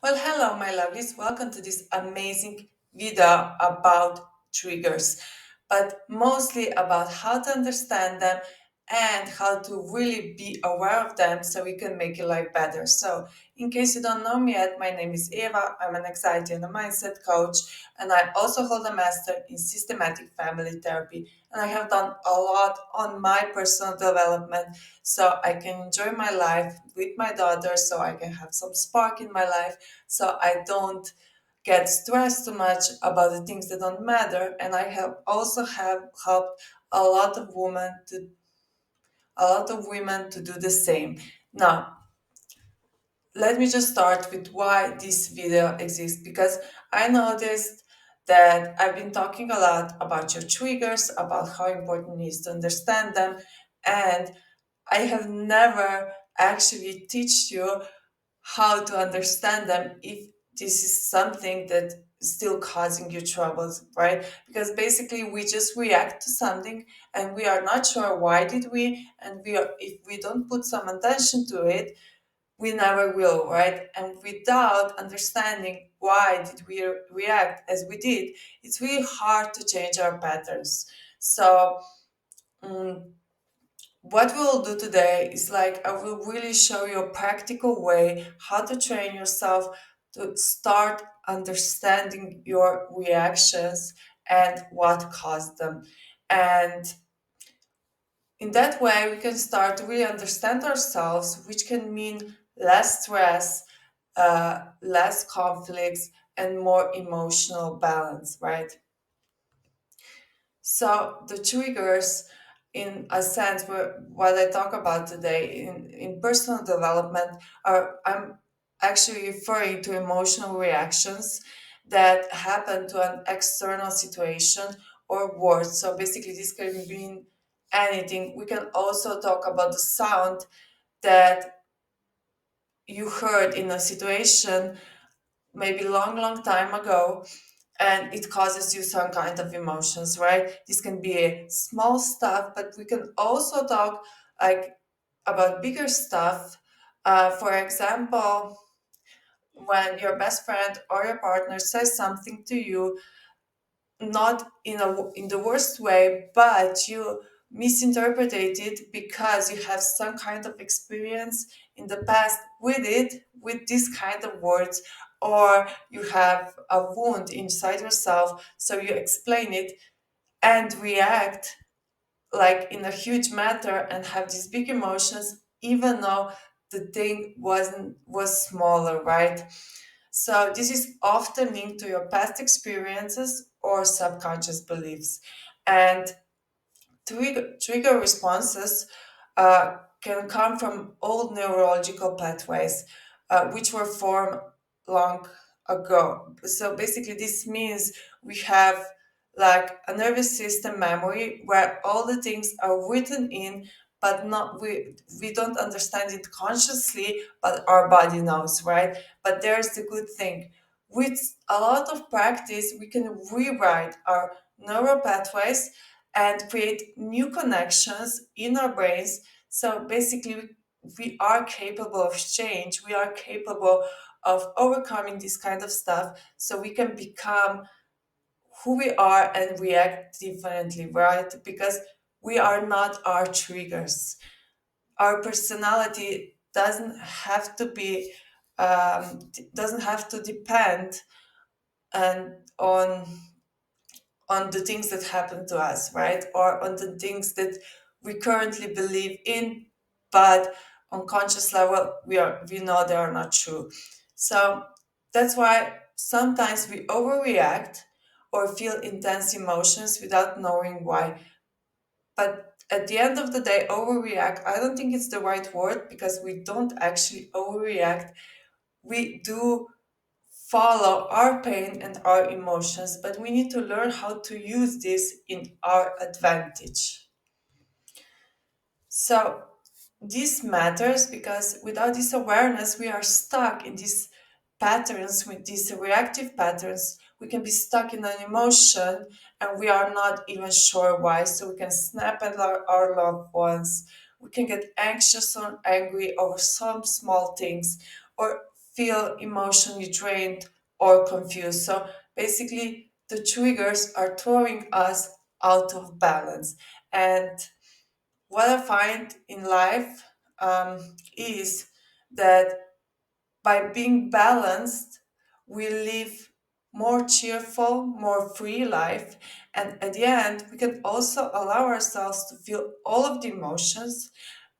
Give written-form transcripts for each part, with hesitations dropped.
Well, hello, my lovelies. Welcome to this amazing video about triggers, but mostly about how to understand them and how to really be aware of them so we can make your life better. So, in case you don't know me yet, my name is Eva. I'm an anxiety and a mindset coach, and I also hold a master in systematic family therapy. And I have done a lot on my personal development so I can enjoy my life with my daughter, so I can have some spark in my life so I don't get stressed too much about the things that don't matter. And I have also have helped a lot of women to do the same. Now, let me just start with why this video exists because I noticed that I've been talking a lot about your triggers, about how important it is to understand them, and I have never actually teach you how to understand them if this is something that is still causing you troubles, right? Because basically we just react to something and we are not sure why did we, and we are, if we don't put some attention to it, we never will, right? And without understanding why did we react as we did, it's really hard to change our patterns. So mm, what we'll do today is like I will really show you a practical way how to train yourself to start understanding your reactions and what caused them. And in that way, we can start to really understand ourselves, which can mean less stress, less conflicts, and more emotional balance, right? So the triggers, in a sense, what I talk about today in personal development are I'm actually referring to emotional reactions that happen to an external situation or words. So basically, this can mean anything. We can also talk about the sound that you heard in a situation maybe long time ago, and it causes you some kind of emotions, right? This can be a small stuff, but we can also talk like about bigger stuff. For example, when your best friend or your partner says something to you, not in the worst way, but you misinterpreted it because you have some kind of experience in the past with it, with this kind of words, or you have a wound inside yourself, so you explain it and react like in a huge matter and have these big emotions, even though the thing was smaller, right? So this is often linked to your past experiences or subconscious beliefs. And trigger responses can come from old neurological pathways, which were formed long ago. So basically, this means we have like a nervous system memory where all the things are written in, but not we don't understand it consciously, but our body knows, right? But there's the good thing. With a lot of practice, we can rewrite our neural pathways and create new connections in our brains. So basically, we are capable of change. We are capable of overcoming this kind of stuff so we can become who we are and react differently, right? Because we are not our triggers. Our personality doesn't have to depend and on the things that happen to us, right? Or on the things that we currently believe in, but on conscious level we know they are not true. So that's why sometimes we overreact or feel intense emotions without knowing why. But at the end of the day, overreact, I don't think it's the right word because we don't actually overreact. We do follow our pain and our emotions, but we need to learn how to use this in our advantage. So, this matters because without this awareness, we are stuck in these patterns, with these reactive patterns. We can be stuck in an emotion and we are not even sure why. So, we can snap at our loved ones. We can get anxious or angry over some small things or feel emotionally drained or confused. So basically, the triggers are throwing us out of balance. And what I find in life is that by being balanced, we live more cheerful, more free life. And at the end, we can also allow ourselves to feel all of the emotions,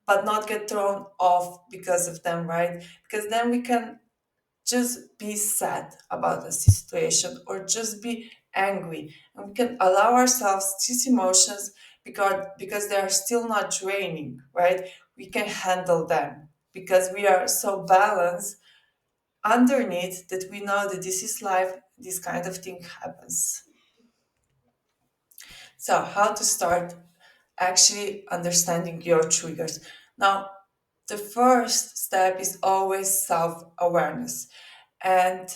but not get thrown off because of them, right? Because then we can just be sad about the situation or just be angry. And we can allow ourselves these emotions because they are still not draining, right? We can handle them because we are so balanced underneath that we know that this is life, this kind of thing happens. So, how to start actually understanding your triggers? Now, the first step is always self awareness. And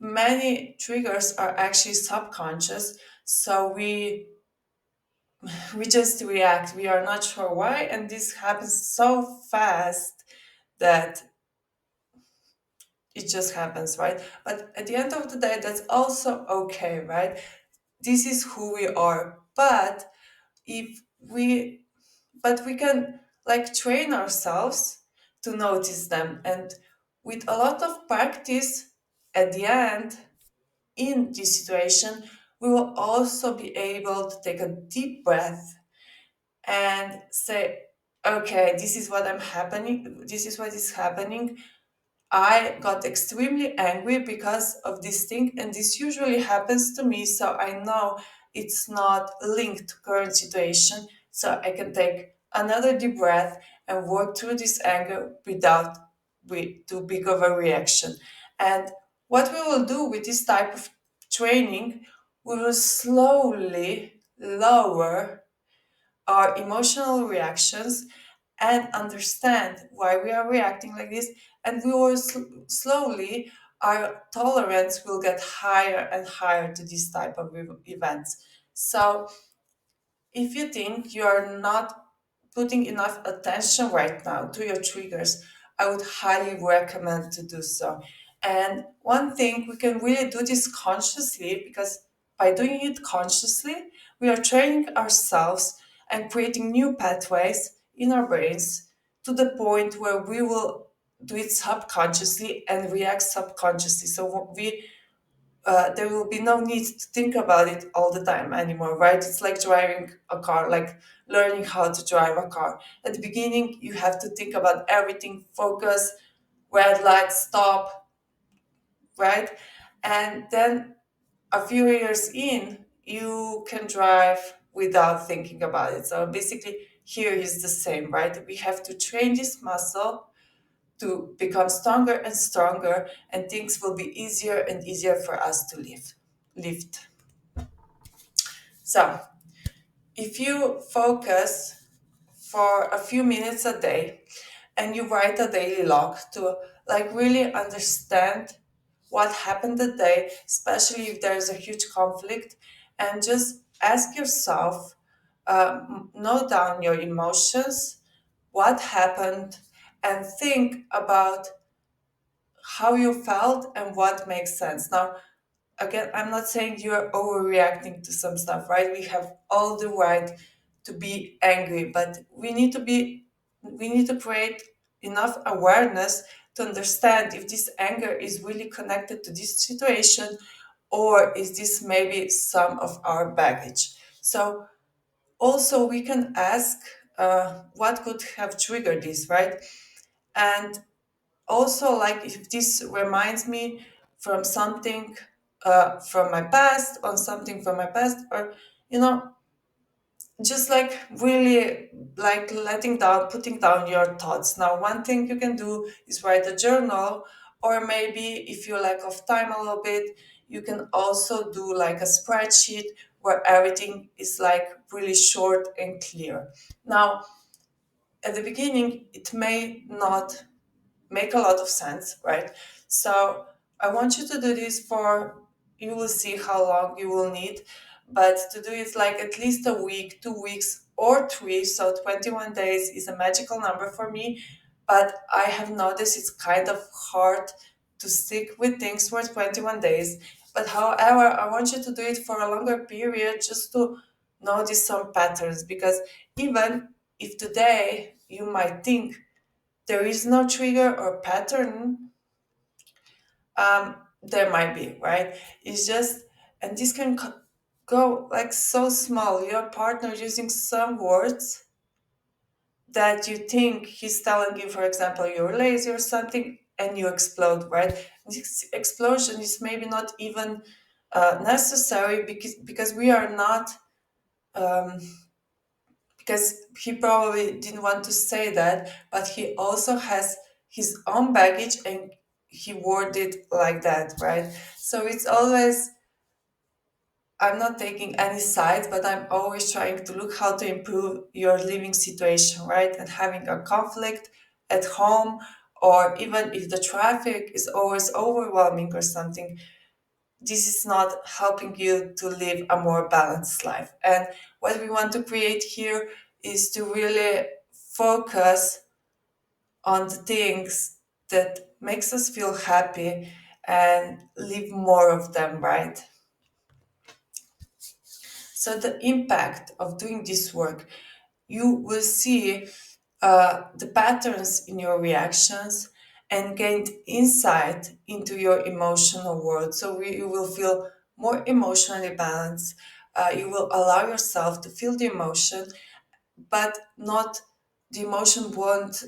many triggers are actually subconscious. So we just react. We are not sure why. And this happens so fast that it just happens, right? But at the end of the day, that's also okay, right? This is who we are. If we but we can like train ourselves to notice them, and with a lot of practice at the end in this situation, we will also be able to take a deep breath and say, okay, this is what is happening. I got extremely angry because of this thing, and this usually happens to me, so I know it's not linked to current situation, so I can take another deep breath and work through this anger without too big of a reaction. And what we will do with this type of training, we will slowly lower our emotional reactions and understand why we are reacting like this, and we will slowly our tolerance will get higher and higher to this type of events. So if you think you are not putting enough attention right now to your triggers, I would highly recommend to do so. And one thing, we can really do this consciously, because by doing it consciously, we are training ourselves and creating new pathways in our brains to the point where we will do it subconsciously and react subconsciously. So there will be no need to think about it all the time anymore, right? It's like driving a car, like learning how to drive a car. At the beginning, you have to think about everything, focus, red light, stop, right? And then a few years in, you can drive without thinking about it. So basically, here is the same, right? We have to train this muscle to become stronger and stronger, and things will be easier and easier for us to lift. So, if you focus for a few minutes a day and you write a daily log to like really understand what happened that day, especially if there's a huge conflict, and just ask yourself, note down your emotions, what happened, and think about how you felt and what makes sense. Now, again, I'm not saying you're overreacting to some stuff, right? We have all the right to be angry, but we need to create enough awareness to understand if this anger is really connected to this situation, or is this maybe some of our baggage. So also we can ask what could have triggered this, right? And also, like, if this reminds me from something from my past, on something from my past, or you know, just like really like letting down, putting down your thoughts. Now, one thing you can do is write a journal, or maybe if you lack of time a little bit, you can also do like a spreadsheet where everything is like really short and clear. Now, at the beginning, it may not make a lot of sense, right? So I want you to do this for, you will see how long you will need, but to do it like at least a week, 2 weeks, or three. So 21 days is a magical number for me, but I have noticed it's kind of hard to stick with things for 21 days. But however, I want you to do it for a longer period just to notice some patterns. Because even if today you might think there is no trigger or pattern, there might be, right? It's just, and this can go like so small. Your partner using some words that you think he's telling you, for example, you're lazy or something, and you explode, right? This explosion is maybe not even necessary because we are not. Um, because he probably didn't want to say that, but he also has his own baggage and he worded like that, right? So it's always, I'm not taking any sides, but I'm always trying to look how to improve your living situation, right? And having a conflict at home, or even if the traffic is always overwhelming or something, this is not helping you to live a more balanced life. And what we want to create here is to really focus on the things that makes us feel happy and live more of them, right? So the impact of doing this work, you will see the patterns in your reactions and gain insight into your emotional world. So you will feel more emotionally balanced. You will allow yourself to feel the emotion, but not the emotion won't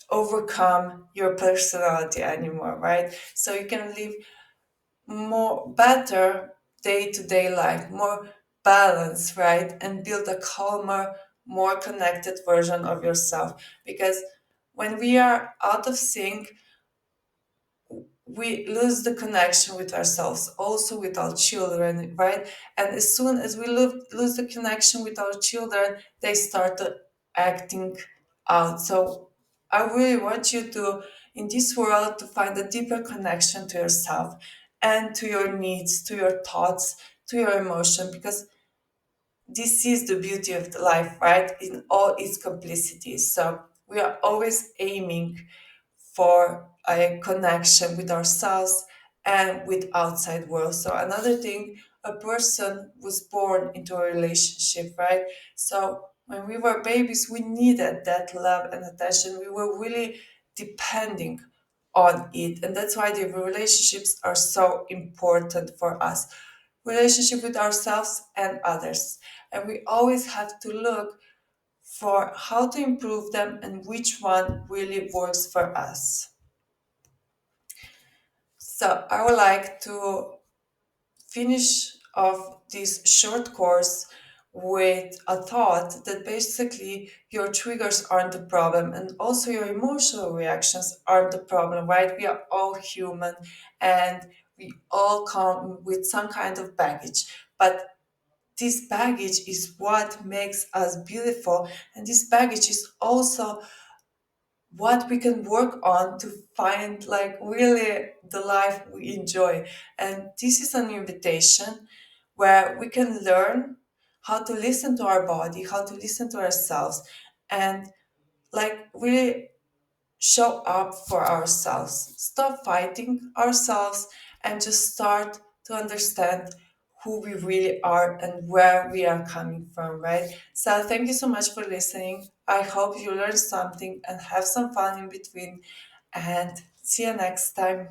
overcome your personality anymore, right? So you can live more better day-to-day life, more balance, right? And build a calmer, more connected version of yourself. Because when we are out of sync, we lose the connection with ourselves, also with our children, right? And as soon as we lose the connection with our children, they start acting out. So I really want you to, in this world, to find a deeper connection to yourself and to your needs, to your thoughts, to your emotion, because this is the beauty of the life, right? In all its complicity. So we are always aiming for a connection with ourselves and with outside world. So another thing, a person was born into a relationship, right? So when we were babies, we needed that love and attention. We were really depending on it. And that's why the relationships are so important for us. Relationship with ourselves and others. And we always have to look for how to improve them and which one really works for us. So I would like to finish off this short course with a thought that basically your triggers aren't the problem and also your emotional reactions aren't the problem, right? We are all human and we all come with some kind of baggage. But this baggage is what makes us beautiful, and this baggage is also what we can work on to find like really the life we enjoy. And this is an invitation where we can learn how to listen to our body, how to listen to ourselves, and like really show up for ourselves, stop fighting ourselves, and just start to understand who we really are and where we are coming from, right? So, thank you so much for listening. I hope you learned something and have some fun in between. And see you next time.